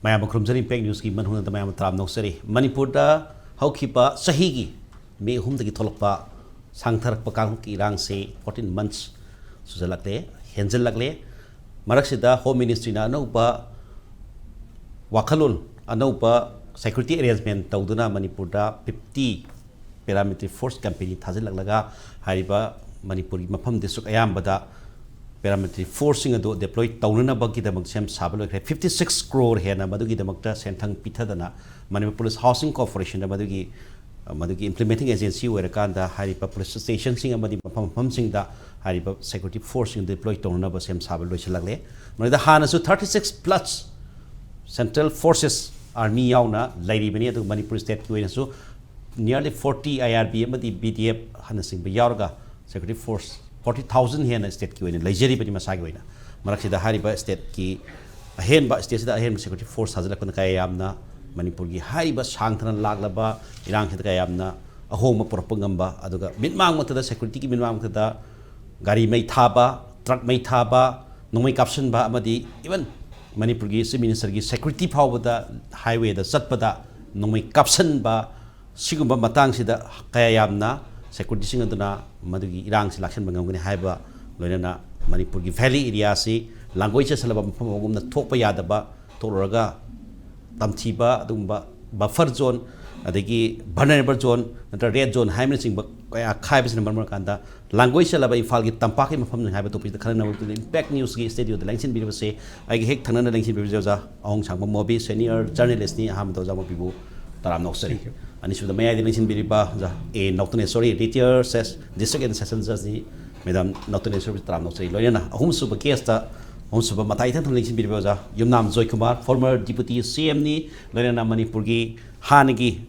Maya Makrumzari Peg News ki Manhuna the Maya Tram Nosari. Manipur Haukipa Sahigi Me Hum the Tolpa Sangtar Pakang ki Rang say 14 months Suzalakle, Hensel Lakle, Maraksida Home Ministry na Anopa Wakalun Anopa Security Arrangement Tauduna Manipur 50 paramilitary force campaign Tazilalaga Hariba Manipuri Mapam District Ayambada paramilitary forcing ado deployed Taunana Bagi the Magsam Sabalo 56 crore Hena Madugi the Makta Sentang Pitadana Manipur Police Housing Corporation the Madugi implementing agency where Kanda Haripa police station sing a Mapam sing the Hariba security forcing deployed Taunana Basam Sabalo Chalale Manada Hanasu 36 plus Central Forces Army Yauna Lady Benia to Manipur State so nearly 40 IRB BDF Hanasing Yarga security force 40,000 here in state ki Nigeria but Masagwina Maraksi the Hariba state ki a hen but state the hen security force has like Kayamna Manipurgi Hariba Shantan Laglaba Iran Kayamna a home of Propagamba Aduga Midmang to the security Midmang to the Gari May Taba truck May Taba no make caption ba Amadi even Manipurgi Minister security power the highway the Satpada no make caption ba Sigumba Matang Sida Kayamna security sing aduna Madugi Irang selection Bangam Haiba Lorena Manipurgi Valley area si Langoi Challaba Pamagum the Topa Yadaba Toraga Tamtiba Dumba buffer zone adagi vulnerable zone the red zone Hamilton Kaibas and Marmakanda Langoi Challaba Imphal Tampaki from the Haiba to the current impact news studio the Langshin Bill say I hate Tanana Langshin Bizoza Ong Chamba Mobi senior journalist ni Hamadoza people Taram Noxeri. And issue the Maya Dimension Biriba, a Noutuneshwori, Retd says district and sessions as the Madam Noutuneshwori Tramnosri, Loyana, a home super Kesta, home super Mataitan Nation Biriboza, Yumnam Joykumar, former deputy CMNI, Loyana Manipuri, Hanigi,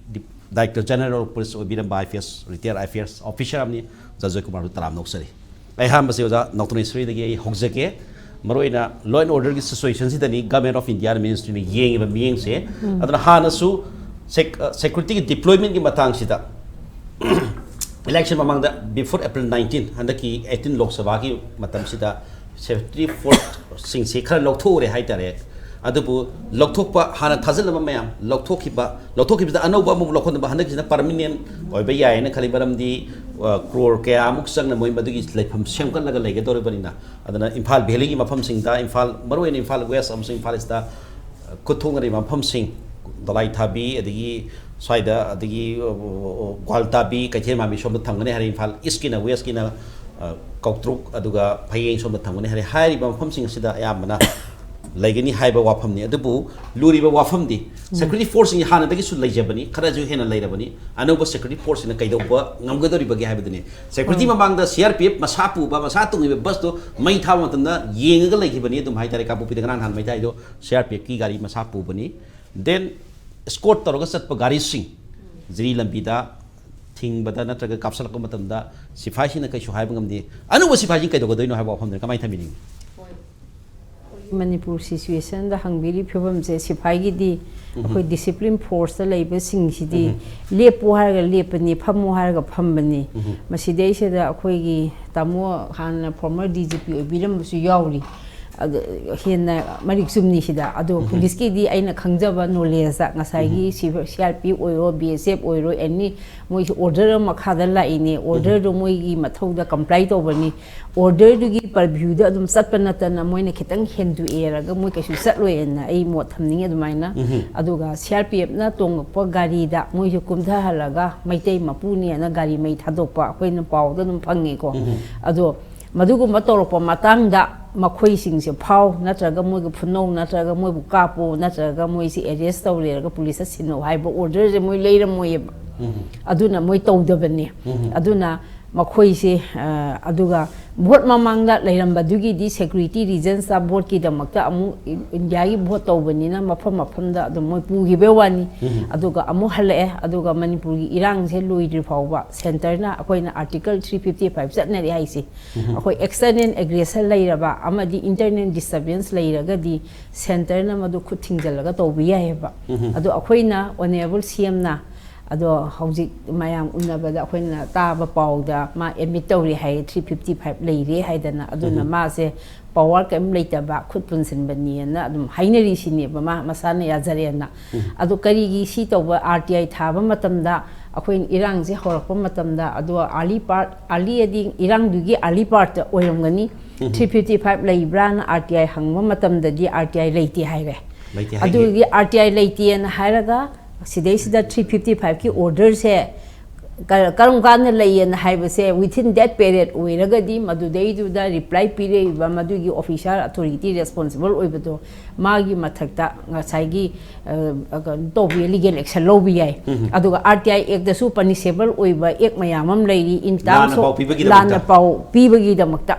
Director General Police Obedient by Affairs, Retired Affairs, Official Amni, Joykumar Tramnosri. I have Basioza, Noutuneshwori, the Hogzeke, Maroina, law and order situations in the government of India Ministry, Yang and being say, Adana Hanasu. Security deployment ki matang sida election among the before April 19 handaki 18 Lok Sabha ki matam sida 74 sing sekhar lokthore haitare adubu lokthokpa hana thazalaba mayam lokthokhiba da anoba mu lokhon ba handaki sida permanent oiba yai na khali baram di crore ke amuk sang na moi madugi leifam semkan laga lege dore banina adana Imphal Valley ki mafam sing da Imphal maroin Imphal West amsing Imphal sta kuthongari mafam sing Dalai Tabi, the Sida, the Gualtabi, Kajema, Shom the Tangane, Harry Imphal, Iskina, Weskina, Koktruk, Aduga, Paying Shom the Tangane, Harry Harry Bamfum Sida Yamana, Lagani Hyber Wapam near the Boo, Luriba Wafamdi, Security Force in Hana, the Gisul Lajabani, Karaju Hena Ladabani, and over Security Force in the Kaidoba, Namgadori Bagabani. Security among the CRP, Masapu, Bamasatu, Basto, Main Town, Yang Lagibani, the Maitari Kapu, the Grand Hand Maitaido, CRP, Kigari, Masapu Bani, then escort Torogasat Pagari Sing, Zri Lambida, Ting Badana Traga Capsula Comatanda, Sifashi and Kashu Habam the I know what Sifashi Kadogo have often the Kamita meaning. Manipur situation, the Hungary people say Sipagi di discipline force the labor sing city, Lepuharga Lepani, Pamuharga Pambani, Masidesha the Akwegi, Tamo Han, former DGP, William Yauri. Hina Marik Sumnishida, Ado, Poliski di Aina Kangjava no Lesa, Nasagi, CRP, Oiro, BSF, Oiro, any order Makadala in order to Mogi Matoda complied over me, order to give per view the Satpanatan, Moina Kitang Hen to air, Gamuka Satway and a more taming at Mina, Adoga, CRP, Natong, Pogarida, Mojo Kumta Halaga, Maite Mapuni and a Gari made Hadopa, when the powder and Pangico, Ado. Madugo Matoropo Matanga, Makoi sings your pow, Natraga Mogo Puno, Natraga Mobu Capo, Natraga Moisi, arrest or police, no high orders, and we later Moy Aduna Moito Devani, Aduna Makoisi, Aduga, what mamang that Layam Badugi, the security reasons that Borki the Makta in Yagi Boto Venina, Mapamapunda, the Moipugi Bewani, Aduga Amuhale, Aduga Manipuri, Iran, Louis Ripawa, Centerna, Aquina Article 355, certainly I see. Aquay extended aggressor later, Amadi internet disturbance later, the Centerna Madu Kuting the Lagato Viava. Adu Aquina, whenever CMna. ado hojik mayam unabada akhoi taba pawda ma admit tawri hai 355 leire haidana aduna ma se power kem leitaba khutpun sinbani na adum hainari sini ba ma masana yazare na ado karigi si tawba RTI thaba matamda akhoi irang je horakpa matamda ado ali part ali ading irang dugi ali part oyomgani 355 leibra na RTI hangma matamda di RTI leiti haire ado gi RTI leiti na hairaga sidesida 355 ki order se karum kan layen haibase within that period oiragadi madudei du da reply period ba madugi official authority responsible oibado magi mathakta ngasai to be legal action lo bi ai aduga RTI act da su punishable oiba ek mayamam lairi in terms of lana pau pibagi da makta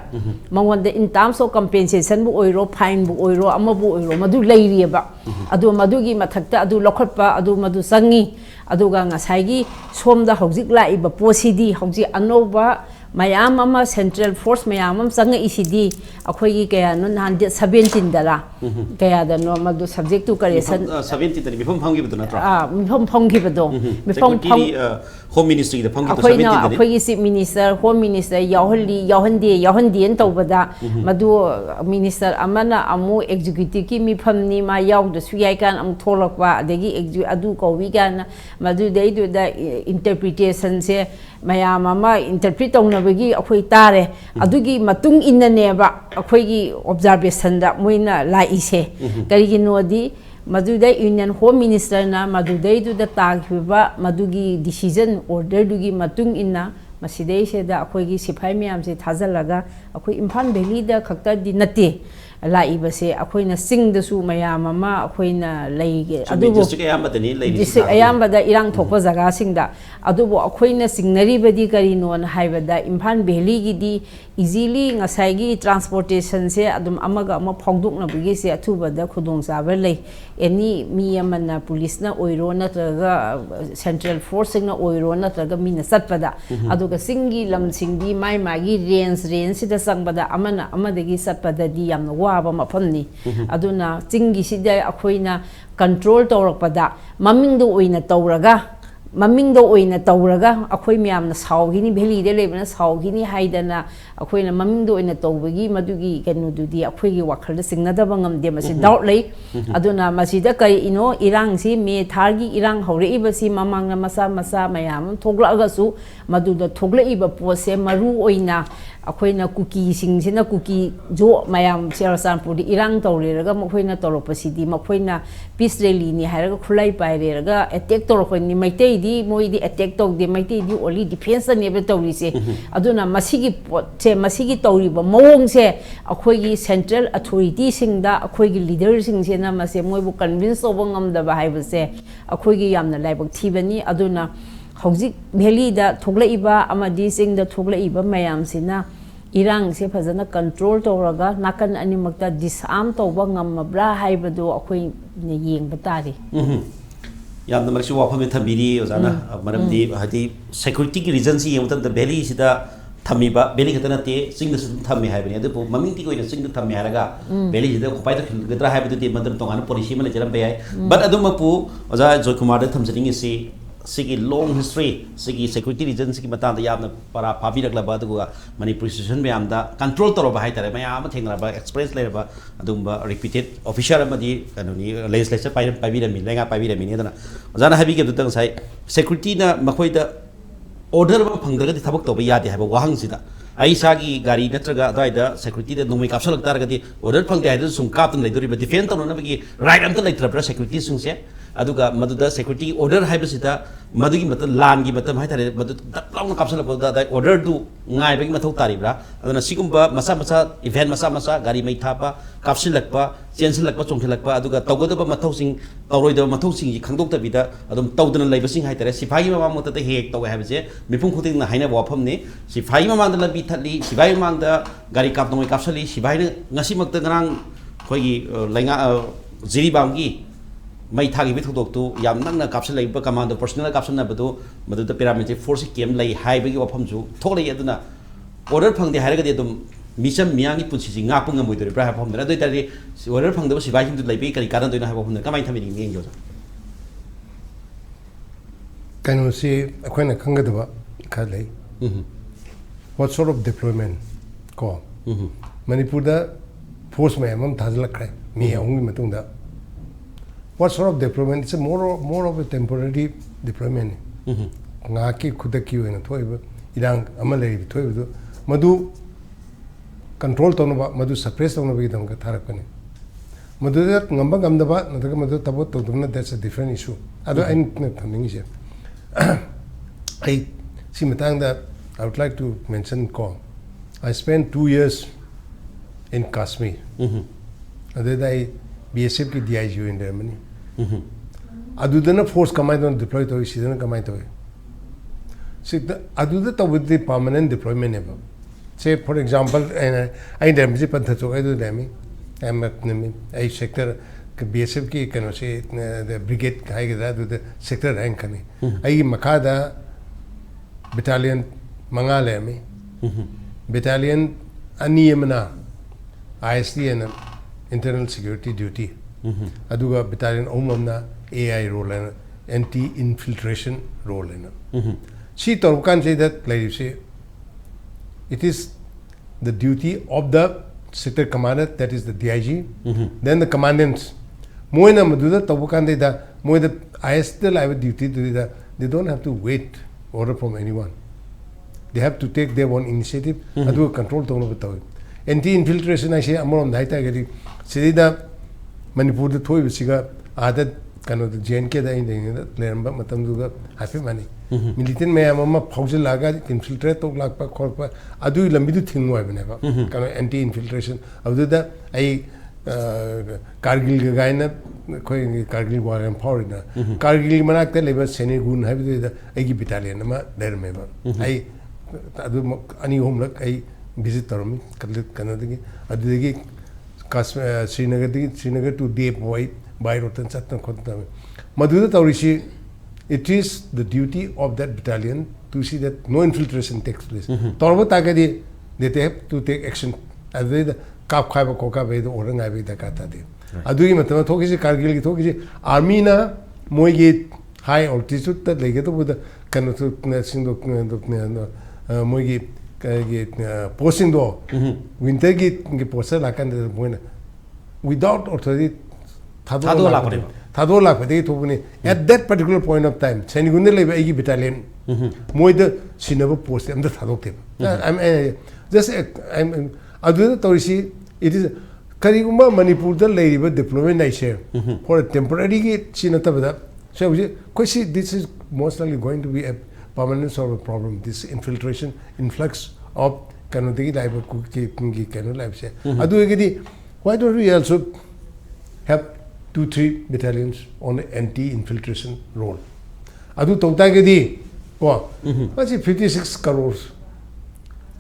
mangwanda in terms of compensation bu oiro fine bu oiro amabu oiro madu lairi ba adu madugi mathakta adu lokhatpa adu madu sangi aduga ngasai somda hojik laiba posidi hojik anoba mayam ama central force mayam am sanga isidi akhoi kaya no 17 dala kaya da no madu subject to correction 17 tani mifom phanggi badu natra mifom phanggi badu mifom phang home ministry da phanggi 17 tani akhoi chief minister home minister yahandi en tawbada madu minister amana amu executive ki mifam ni ma yaw da suyai kan am tholakwa adegi adu ko wi gan madu dei du da interpretation se mayam ama interpret bagi akhoi tare adugi matung inne ba akhoi gi observation da moina lai ise karigi nodi madudai union home minister na madudai du da tagba madugi decision order dugi matung inna masidei se da akhoi gi sipai miam se thajalaga akhoi Imphal Valley da khakta di nate lai base akhoi na sing da su mayam ama akhoi na lai adubu district ayamba da ni lai district ayamba da irang thokpa jaga sing da adubu akhoi na singnari badi kari non haibada Imphal Valley gi di easily ngasai gi transportation se adum amaga ama phongduk na bugi se athuba da khudong sabar lei any mi amana police na oiro na traga central force na oiro na traga mi na satpada aduga singi lam singdi mai magi range da sangbada amana amadagi satpada di yamna waba maphamni aduna chingi sida akhoina control tawrakpada maming do oina tawraga maming do oina tawraga akhoi myamna sawgini valley de lebna sawgini haidana akhoina maming do oina tawbagi madugi kenu dudi akhoi gi wakhal singnada bangam de masi doubt lei aduna masida kai ino irang si me thargi irang hore ibasi mamang na masa mayam thogla ga su maduda thogla iba pose maru oina akhoi cookie singsina cookie jo mayam cherasan pudi irang tawreraga makhoina tawropasidi makhoina peace rally ni haraga khulai paireraga attack tawrokoni maitei di moi di attack tawde maitei di only defense ne be tawri se aduna masigi se masigi tawri ba mawong se akhoi gi central authority singda akhoi gi leader sing se na mase moi bu convince obangam da ba haiba se akhoi gi yamna laibak thibani aduna hojik valley da thoglaiba amadi singda thoglaiba mayam sina irang se phajana control tawraga nakan animakta disarm tawba ngamabra haibadu akhoi ne yengba tari yamna marsi wafam thabiri ozana maramdi hadi security ki reason si yemta da valley sida thamiba valley khatana te singda sum thammi haibani adu maming ti koina singda thammi haraga valley sida khopai ta gadra haibadu te mandam tongana policy mala jaram bayai but adu mapu oza Joykumar da thamjering si sigi long history sigi security reason sigi matang da yamna para pabirak laba adu Manipur situation me amda control toro ba haitare mayam thengra ba express le ba adumba repeated official amadi kanoni legislature pabira mi lenga pabira mi ne dana ozana habi ke dutang sai security na makhoi da order ba phangdaga di thabak toba yade haba wahang sida ai sagi gari natraga daida security da numai capsule targa di order phangde haida sum kaptan leidori ba defend tawna na bagi right am ta leitra security sung se aduga maduda security order haibasida madugi mata langi matam haitare madu taplang kapsala boda da order du ngai bagi mathau taribra aduna sigumba masa event masa gari mai thapa kapsilakpa chensilakpa chongthilakpa aduga tawgodaba mathau sing tawroida mathau sing ji khangdok tabida adum tawdana laibasing haitare sifai mama mota ta hek taw haibase mipum khuting na haina wafam ne sifai mama da labi thali sifai mama da gari kap noi kapsali sifai na ngasi makta ngrang khoigi lainga jiri bamgi mai thagi bi thudok tu yam nang na capsule lai ba command personal capsule na badu madu da paramedic force kem lai hai ba gi wafam ju tholai aduna order phangde hairaga de dum misam miyangi punsi ji nga pung ngoi dore bra pham da doi tari order phangda ba sibai hindu lai bi kari karan doi na ha pham kamai thami ning jo Can see a kind of Kangadaba, Kale. What sort of deployment? Call. Manipur force my among Tazlaka, me only Matunda. What sort of deployment? It's a more of a temporary deployment. Ngaki Kudaki and a toy, Idang Amalay toy, Madu control Tonova, Madu suppress on the Vidam Katarapani. Madu that Namba Gamdaba, Nagamadu Tabot, that's a different issue. Other end coming here. I see Matanga, I would like to mention call. I spent 2 years in Kashmir. And then I BSF ki DIGU in Germany. Adudana force command on deploy to Sidana command to it. See, Aduda with the permanent deployment ever. Say, for example, and I damage Panthacho, I do damage. I'm a sector BSF ki can say the brigade Kaigada with the sector rank. I Makada battalion Mangalemi battalion Aniyamana ISD and internal security duty. Aduga battalion Omamna AI role and anti-infiltration role. She can say that, like you say, it is the duty of the sector commander, that is the DIG, then the commandants. Moina Maduda, Tabukan, the the ISD live duty to the, they don't have to wait order from anyone. They have to take their own initiative and do a control tone of the anti-infiltration. I say, Amon Daita, Sidida Manipur, the toy with cigar, other kind of the JNK in the Leramba Matamduga, happy money. Militant may Mama Pausa Laga, infiltrate to Laka Corpa, Adu Lamidu Tingo, never kind of anti-infiltration. Other that I Kargil Gagaina, Kargil war empowered. Kargil Manaka labor Senegun, have the Agi battalion, there remember. I any home look, I visit Tormi, Kanadagi, Adigi, Srinagar to Deep White, by Rotan Satan Kontami. Maduda Taurishi, it is the duty of that battalion to see that no infiltration takes place. Torba Tagadi, they have to take action. As they the Kap Kaiba Koka by the Orangai the Katadi. Adui Matama Toki, Kargil Toki, Armina, Moigi, high altitude that they get with the Kanotu Moigi posting door. Winter get posted like under the point. Without authority, Tadola, at that particular point of time, Senigunda Levy battalion, Moida, she never posted, I'm the Tadok. I'm just, I'm other Torishi, it is Kariguma Manipur, the lady with deployment I share for a temporary Chinatabada. So, this is most likely going to be a permanent sort of problem. This infiltration, influx of Kanadi Liber Kuki Kano Life. Why don't we also have 2-3 battalions on the anti-infiltration role? Adu Totagadi, what's it 56 crores?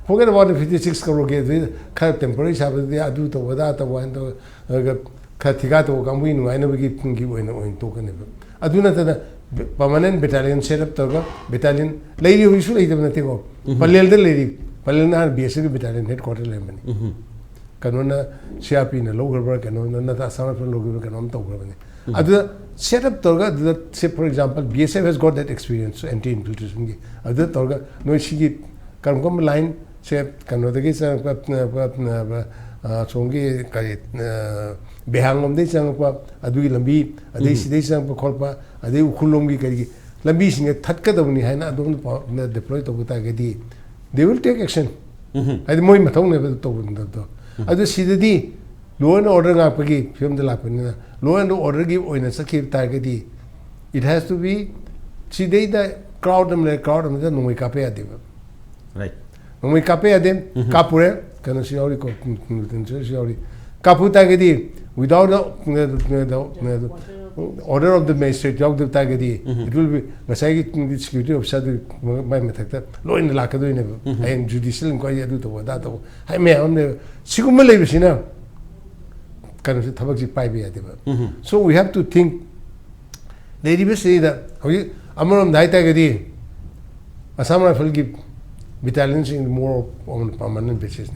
Forget about the 56 crore gate, cut temporary Sabbath, the Adu to Wadata, one to Katigato, Gamwin, I never give in token. Aduna permanent battalion set up Toga, battalion, lady usually the Nativo, Palel the lady, Palena BSC battalion headquarters Lemon. Canona, Shapi in a local work and another summer from local and on top of it. Other set up Toga, say for example, BSF has got that experience, anti-infiltration. Other Toga, no, she can come line, say, Canodagi, Songi, Behangom, they sang up, Adu Lambi, they sang Colpa, Ade Kulongi, Lambi sing a Tatkadoni, Hana, don't deploy to Butagadi. They will take action. I the more Matong never told them. I just see the D. Law and order Napagi, film the Lapina. Law and order give in a Sakir Targeti. It has to be. See, they the crowd them like crowd and then no we capea them. Right. When we capea them, Capure, can see already Caputagadi, without the order of the magistrate, Jog the Tagadi, it will be Masagi security of Sadu by Metacta, law in the Lacado, and judicial inquiry to Wadato. I may on the Sigumale Vicina kind of Tabaki Pai. So we have to think. They even say that Amaram Daitagadi, a summer will give battalions in more on a permanent basis.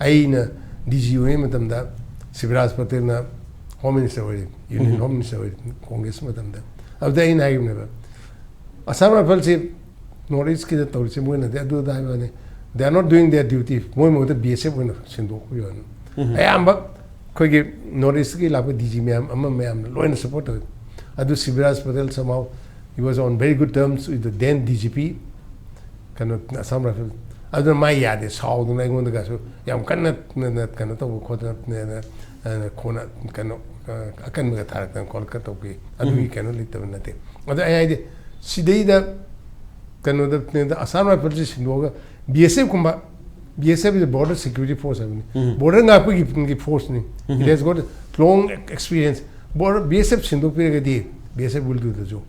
I in a DGUM at them that Siviras Paterna. Home Minister, Union Home Minister, Congress, Madam. Of the in I never. Assam Rifle say Northeast ki the Torisi Moina, they do that. They are not doing their duty. More the BSF when Sindo. I am but quick Northeast ki lapa DG ma'am, ma'am, low and supporter. Adu Sibiras Patel somehow he was on very good terms with the then DGP. Cannot Assam Rifle. Other my yard is how the Lango the gas. Yam cannot quote and corner cannot. I can make a target and call Katoki, and we cannot live in nothing. Other idea, she did the Assam position, BSF combat. BSF is a border security force. Border Napi force. It has got long experience. Border BSF Sindu period, BSF will do the job.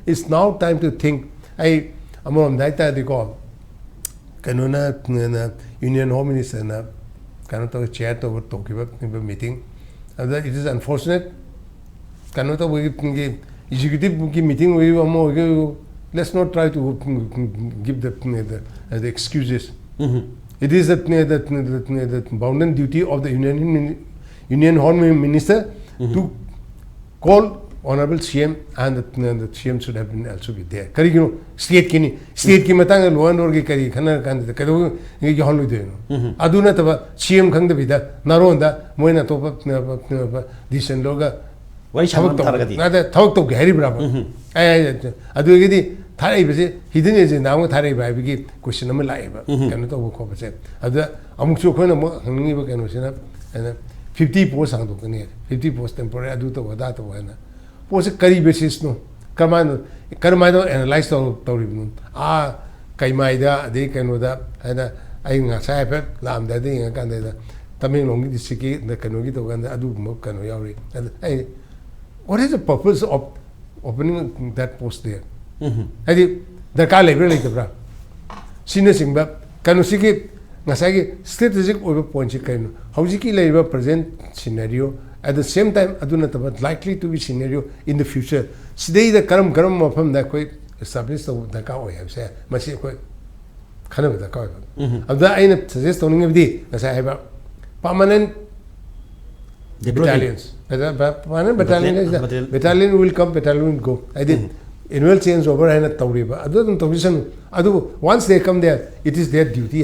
It's now time to think. I'm on that they call Canona Union Home Minister and cannot have a chat over Tokyo meeting. It is unfortunate. Cannot we executive meeting we let's not try to give the excuses. It is the bounden duty of the Union Home Minister to call Honorable CM, and the CM should have been also be there. Karigino state ki matang law and order kari khana kan the kadu ngi holu de no aduna taba CM khang de bida naronda moina topa disen loga wai chamam taragati na da thok to gari braba adu gi di thai bese hidden is now thai ba bi question am lai ba kan to ko ba se adu amuk chu khona mo ngi ba kan sina 50 post sang do kan 50 post temporary adu to wada to na was a curry basis no. Carmano analyzed all Toribun. Ah, Kaimaida, they can with that, and I Sapper, Lam, that thing, and Candida. Taming only the Siki, the Kanogito, and the Adu Mokanoyari. And what is the purpose of opening that post there? I did the Kale really the bra. Sinasing, but Kanosiki, Nasagi, strategic over Ponchikano. Hausiki labor present scenario. At the same time, Adunat likely to be scenario in the future. Today, the Karam of him that quite established the cow, I have said, Masi quite kind of the cow. Of that, I suggest only of the as I have permanent battalions. Permanent battalion will come, battalion will go. I did annual change over and at Tauriba. Other than Taurisan, once they come there, it is their duty.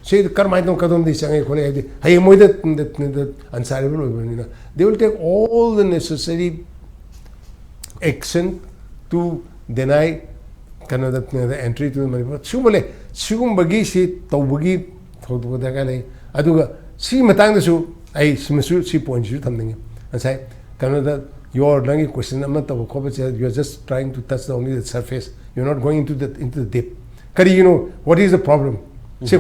Say the Carmino Kadam, the Shanghai, I am with the unsarable. They will take all the necessary action to deny the entry to the Manipur. Sumale, Sumbagi, si Taubugi, Taubuagale, Aduga, see Matangasu, I Smasu, see points you something. And say, Canada, your language question, I'm not of you're just trying to touch only the surface. You're not going into the depth. Kari, you know, what is the problem? Say,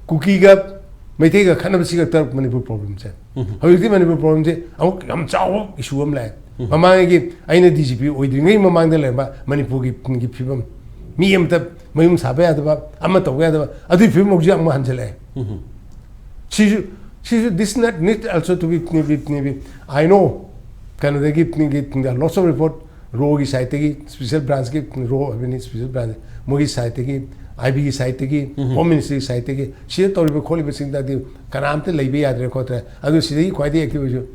cookie gap. May take a kind of secret Manipur problem. How you think Manipur problem? I'm chow issue like Mamma give I know DGP with the name among the Lamba, Manipur give people. Me am the Mayum Sabah, I'm not aware of other film of Jam Manjale. She should this not need also to be I know can they give lots of report rogue site special branch give row special branch Mogi site IB site Home Ministry site she thought we call it that the Karamte Labia record. I do see quite the activity.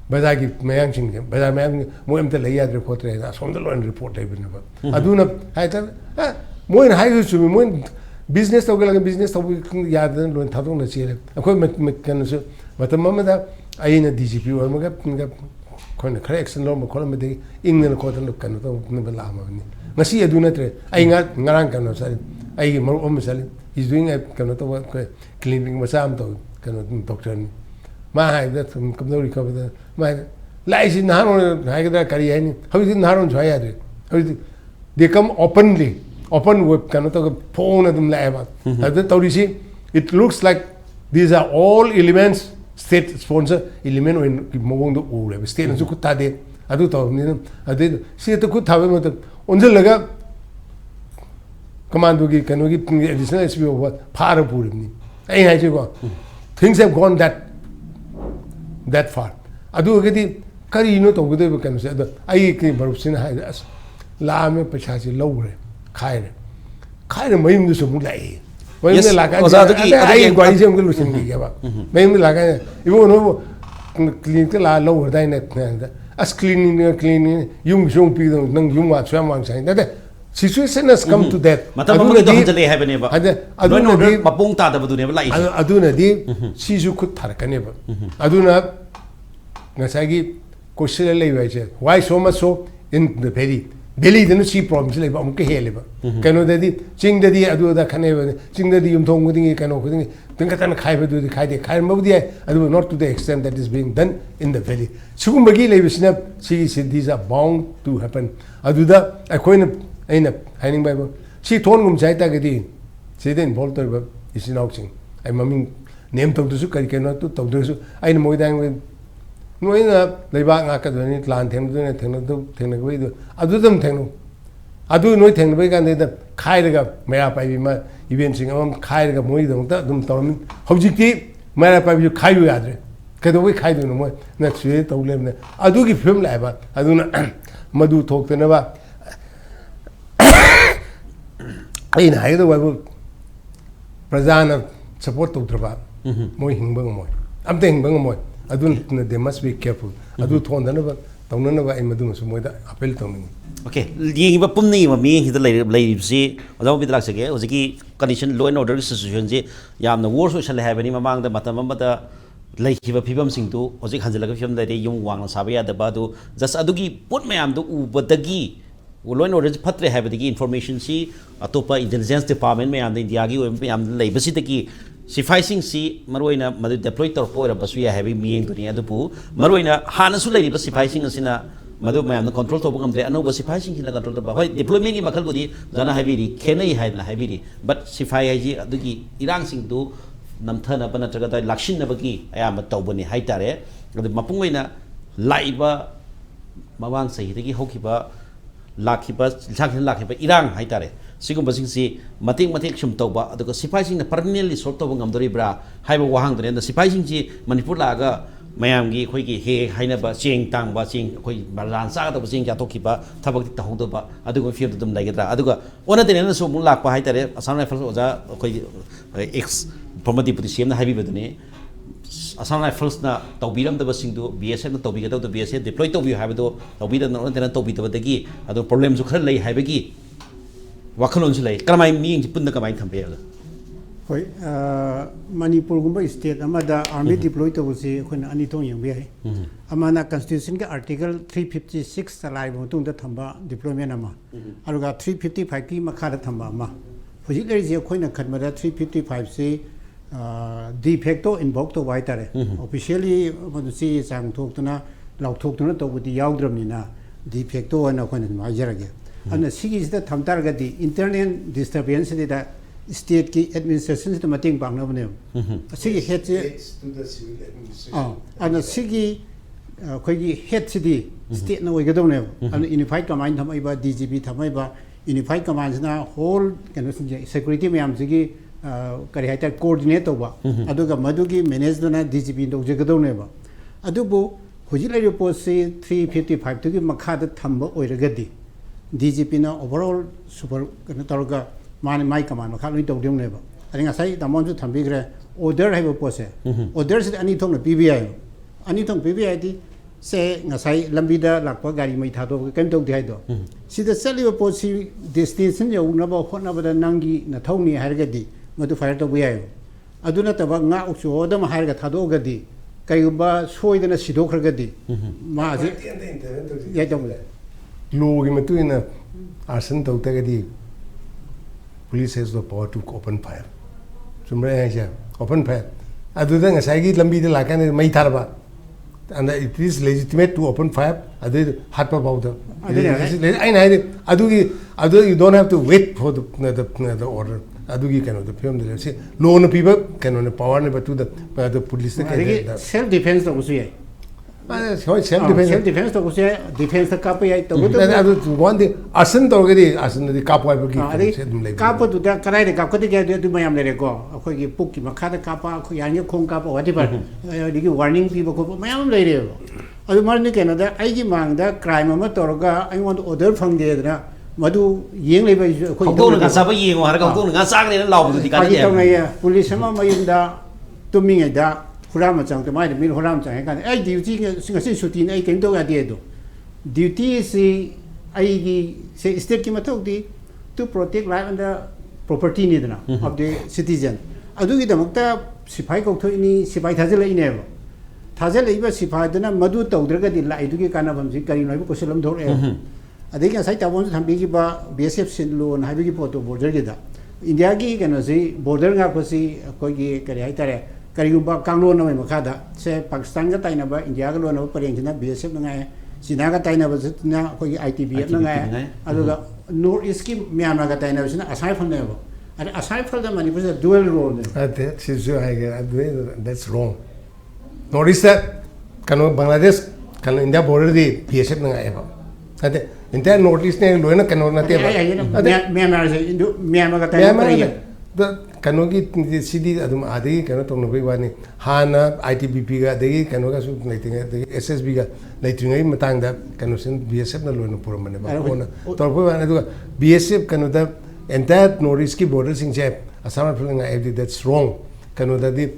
But I give my young but I'm having more the lay at report from the law and report. I do not I tell more in high to me business of business of Yarden and Tadon the Chile. A quite mechanism, but the moment that I in a DGP or Magap kind of corrects and normal column England cotton look and never lama. Masi I do not I got Naranka. I almost he's doing a cannot work cleaning Masam cannot doctor. My that from Kamori cover my lies in Haron, Hagada Kariani. How is it Haron Chayad? They come open with cannot talk a phone at them lab. It looks like these are all elements, state sponsor element when moving the old state and Sukutade. I do talk I did see the good time on the lega. Command to give additional SP of what part of Purim. Things have gone that far. I do get it. Carino to whatever can say that I came from Sinha Lame Pachachi Lower, Kaire. Kaire Mayim the Sumulay. When the Laka, I inquire him to listen to give up. Maybe like you won't know clean lower than that. As cleaning, young people, young Swam saying that situation has come to that. Matam mamang ito hanjale hai bane ba. Aduna di mapung ta da ba dune ba lai. Aduna di sisu khut tharkane ba. Aduna ngasagi question lei ba che. Why so much so in the valley? Valley denu see problems lei ba amuk he le ba. Kano da di ching da di adu da khane ba. Ching da di yumthong guding kano guding. Tengka tan khai ba du di khai de khai ma bu di adu not to the extent that is being done in the valley. Sugum bagi lei bisna see these are bound to happen. Adu da akoina aina haining ba si thon gum jai ta gadi si den bol tor ba isin auching ai maming name to su kai keno to to su ai moi dang noi na leiba nga ka doni plan theng du ne theng du bai du adu dam theng nu adu noi theng bai kan de khai daga mera pai bi ma event sing am khai daga moi dong ta dum tom hojik ti mera pai bi khai yu yadre ka do bai khai du no moi na chue to le ne adu gi film lai ba adu na madu thok te na ba aina haido wa prajana support to traba moi hingbang moi amte hingbang moi adun they must be careful adu thon dana ba tawna na ba ai madu su moi da appeal tawni okay yeng ba pumni ma mi hida lai si odam bi dalak sege oziki condition law and order situation je yamna war social hai bani mamang da matam amada lai hiba phibam sing tu ozik hanjala phibam da yum wang na sabya da ba du just adugi put mayam du ubadagi law and order fatre hai badagi information si atopa intelligence department me am India gi me am lei basi taki sifacing si maroina madu deploy tor poira basu ya heavy meeting to ni adu pu maroina hana su lei basi sifacing asina madu me am control to bugam de ano basi sifacing hina control to ba hoi deployment gi makal budi jana heavy ri khenai hai na heavy ri but sifai hai ji adugi irang sing tu namthana bana traga da lakshin na bagi aya ma tawbani hai tare adu mapungoina laiba mawang sahi dagi hokiba lakhiba lakhiba irang hai tare sigum basing si mating sum tawba aduga sipai sing na permanently solve tawba ngamdori bra haiba wahang dre na sipai sing ji manipur laga mayam gi khoi gi he haina ba cheng tang ba cheng khoi balan sa da cheng ja tokhiba thabak ta hong ba aduga field dum laigadra aduga ona de na so mung lakpa hai tare asam rifle oja khoi x promote puti sem na haibi badune asam rifles na tawbiram da basing du bsf na tawbi ga da bsf deploy tawbi haiba do tawbi da na na tawbi da dagi adu problem ju khar lai haiba gi wakhalon su lai karamai mi ing pun da kamai thambe ga hoi manipur gumba state amada army deploy to si khona ani thong yang bi amana constitution ga article 356 salai bo tung da thamba deployment ama aruga 355 ki makha da thamba ama hojik leri je khona khatmara 355 se de facto invoke to wai tare officially si sang thok tuna law thok tuna to budi yaudram na de facto na khona ma jarage ana sigi da thamtar ga di internal disturbance da state ki administration to mating bang na bne sigi head to the civil administration ana sigi khoi gi head city state na wai ga dong ne ana unified command thamai ba dgp thamai ba unified command na whole security myam sigi kari hai ta coordinate to ba aduga madugi manage na dgp do je ga dong ne ba adubu hujilai report se 355 to gi makha da thamba oiragadi DGP na overall super kana targa mani mai command makha loi tawdeng ne ba ani ngasai damon su thambi gre order hai bo pose order se ani thong na PBI di se ngasai lambi da lakpa gari mai tha do kem tok di hai do sida sali bo posi destination yo na ba khona ba da nangi na thongni har ga di madu fire to bi ai aduna ta ba nga uksu odam har ga tha do ga di kai ba soi da na sido khar ga di ma ji ya dong le law gi matu ina arson to ta di police has the power to open fire sumre ya open fire adu da ngasai gi lambi da la kan mai thar ba and it is legitimate to open fire adu hat pa bau da I know adu you don't have to wait for the order adu gi kan the film the say law no people can on power ne but to the police self defense to usu self defense to usu defense ka pa ai to adu one the asan to gari asan the ka pa gi ka pa tu da karai de ka ko de ge du mayam le ko akoi gi puk ki makha da ka pa ko yang khong ka pa wati ba digi warning pi ba ko mayam le re adu mar ni ken da ai gi mang da crime ma to ga I want to order phang de da madu yeng le ba ko ko nga sa ba yeng har ka ko nga sa ne law bu di ka ni ya police ma ma yum da to mi ngai da Huram chang to mai de mi huram chang kan ai duty singa sin shooting ai ken do ga de do duty si ai gi se state ki ma thok di to protect life and the property need na of the citizen adu gi damakta sipai ko thoi ni sipai thajal ai ne ba thajal ai ba sipai dana madu tawdraga di lai du gi kana bam ji kari noi ko selam dhor e adegi sai ta bon tham bi gi ba BSF sin lo na bi gi poto border gi da india gi kana si border nga ko si ko gi kari ai tare kari ba kanglo na mai makha da se Pakistan ga tai na ba india ga lo na pareng jina BSF na ngai China ga tai na ba na ko gi ITBF na ngai adu ga North East ki Myanmar ga tai na ba aside from there and aside from the Manipur is a dual role that is that's wrong North East kanu Bangladesh kanu India border di BSF na ngai ba ade entire North East ne lo na kanu na te ba Myanmar se Myanmar ga tai na the kanu gi city adum adi kanu tong no bai ba ni hana ITBP ga de kanu ga su nei ting de SSB ga nei ting ai matang da kanu sin BSF na lo na pura mane ba ko na tor ko ba na du BSF kanu da entire North East ki border sing che asama feeling I that's wrong kanu da di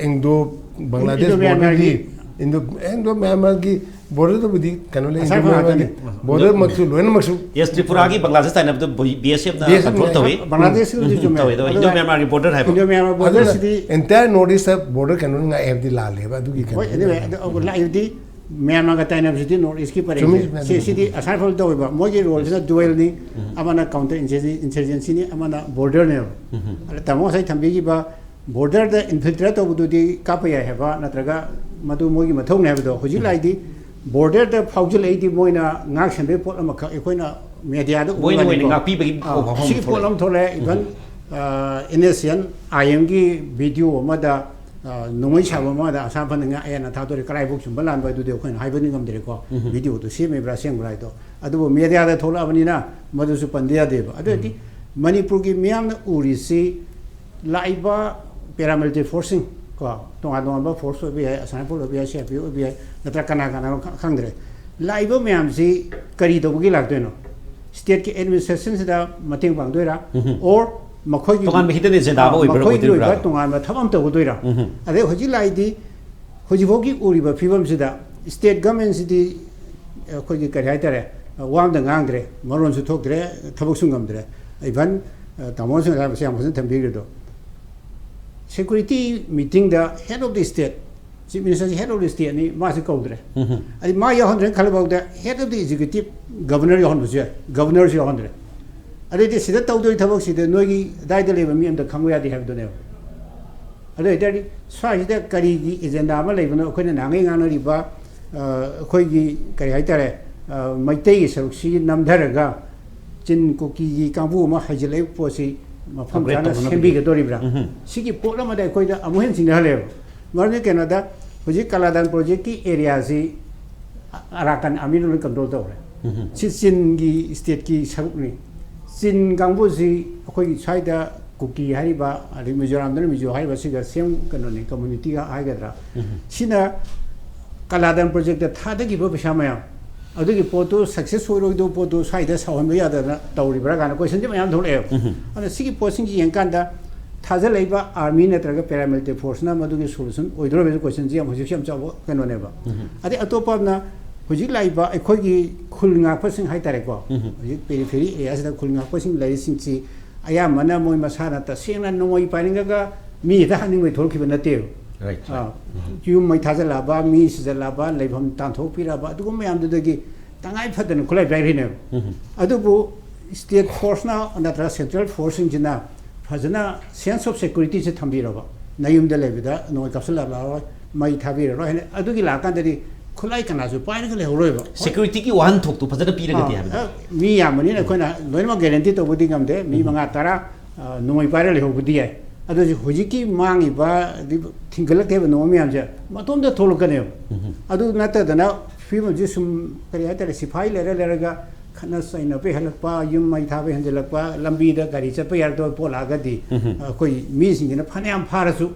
Indo Bangladesh border di Indo Myanmar ki border to budi kanu le Indo Myanmar ki border maksu lo na maksu yes Tripura ki Bangladesh tai na BSF na control tawi Bangladesh lu ju tawi Indo Myanmar ki border hai Indo Myanmar border city entire North East border kanu nga FD la le ba du ki kanu anyway la yudi Myanmar ga tai na city North East ki pare se city aside from the ba mo gi role na dual ni amana counter insurgency ni amana border ne ala tamo sai thambi gi ba border da infiltrate to bu di ka pa ya he ba natraga madu mo gi mathong ne ba do hoji lai di border da faujil ai di moina ngak sen be pot ama ekoina media da moina ngak pi ba gi si polam thole even innocent IM gi video ma da nungoi chaba ma da asam pan nga ya na tha to krai buk chum balan ba du de khoin haiba ni ngam de ko video to se me bra seng brai to adu media da thola bani na madu su pandia de ba adu ti Manipur gi miam na uri si laiba paramilitary forcing ko tonga ba force bi hai asam pol bi hai se bi hai natra kana kana khang dre laiba miam si kari do gi lag de no state ki administration se da mating bang doira or makhoi gi tongan hidden agenda ba oi bra tongan ma thamam to doira ade hoji lai di hoji bogi uri ba phibam se da state government si di ko gi kari hai tare wang da ngang dre maron su thok dre thabok sung gam dre even tamon se da se am se tham bi do security meeting the head of the state chief minister head of the state ni ma se ko dre adi ma ya hundred khal ba the head of the executive governor ya hundred governor ya hundred adi de sida taw do thabok sida no gi dai de le mi am da khang ya di have do ne adi de swa ji de kari gi agenda ma le bno khoi na ngai nga no ri ba khoi gi kari hai tare mai te gi saruk si nam dhar ga chin ko ki kambu ma hajile po si ma pham jana sembi ge dori bra sigi pola ma dai koi da amuhen sing hale marne canada hoji kaladan project ki area si arakan aminul control to re chin gi state ki saruk ni chin kambu si koi sai da kuki hari ba ali mizoram da mizo hari ba si ga sem kano ni community ga ai ga dra sina kaladan project da tha da gi bo pesa ma adigi poto successful do poto sai da saw me ya da tawri bra ga na question ji mayam thole ana sigi posting ji yankan da thaja leiba army ne traga paramilitary force na madu gi solution oidro be question ji am hoji sem chawo kano ne ba adi atopa na hoji laiba ekhoi gi khul nga pasing hai tare ko hoji periphery area da khul nga pasing lai sing chi aya mana moi masana ta singna noi paninga ga mi da haning mai thol ki ba na te right you mai thaja la ba mi se la ba leibam tan thok pi ra ba du mayam du gi tangai phadan khulai bai ri ne adu bu state force na another central force in jina phajana sense of security se thambi ra ba nayum de lebi da noi kapsal la mai thabi ra ne adu gi la kan de khulai kana su pai ne le horoi ba security ki wan thok tu phajana pi ra ge ha mi ya mani na khona noi ma guarantee to budi ngam de mi manga tara noi pai ra le ho budi ai adu hoji ki mangi ba thingalak the no mi am ja matom da thol kane adu na ta da na film ji sum kari ha ta sifai le re ga khana sai na pe halak pa yum mai tha be hanjalak pa lambi da gari cha pa yar to pola ga di koi mi sing na phaniam phara su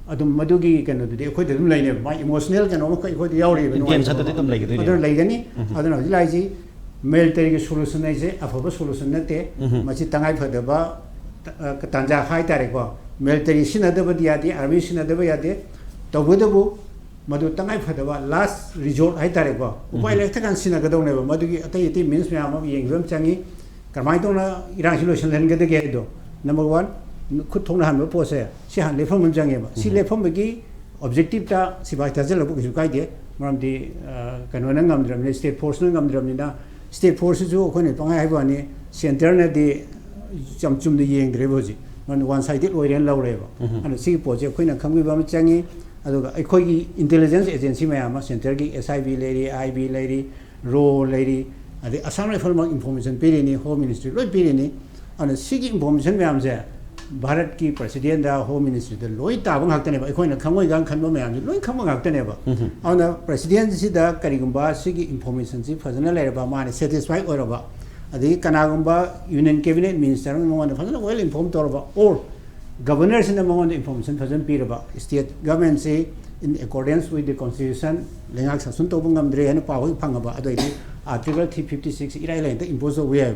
adu madu gi kanu de khoi de dum lai ne ma emotional kanu ma khoi de yauri be game sa de dum lai ge adu lai gani adu na lai ji military gi solution ai je afaba solution na te ma chi tangai phada ba tanja hai tare ko military sinadaba diade army sinadaba yade tawudabu madu tangai phadaba last resort hai tare ko upai lekta kan sinagadong ne madu gi atai means me am yengam changi Karmai tona irang solution len gede ge do. Number 1 khut thong han po se si han le phom mun jang ba si le phom gi objective ta si bai ta jel bu ki kai de maram di kano na ngam dram ne state force na ngam dram ni na state force ju ko ne pangai hai ba ni center na di cham chum de yeng dre bo ji man one sided oi ren law re ba an si project khoi na kham gi ba ma changi adu ga khoi gi intelligence agency ma ma center gi SIB lady IB lady ro lady adi asam rifle ma information pe ni home ministry loi pe ni an si gi information ma am je Bharat की president दा home ministry दा लोई ताबं हाक्तने बा इखोइना खंगोइ गां खनबो मयाम लोई खंगो हाक्तने बा आउना president सि दा करिगुंबा सिगी इंफॉर्मेशन सि फजना लेरबा माने सेटिस्फाइड ओरबा अदि कनागुंबा यूनियन कैबिनेट मिनिस्टर मोन फजना वेल इन्फॉर्म तोरबा और गवर्नर सिना मोन इंफॉर्मेशन फजन पीरबा स्टेट गवर्नमेंट से in accordance with the constitution lengak sasun tobungam dre hena pawi phangaba adoi article 356 Irai line impose way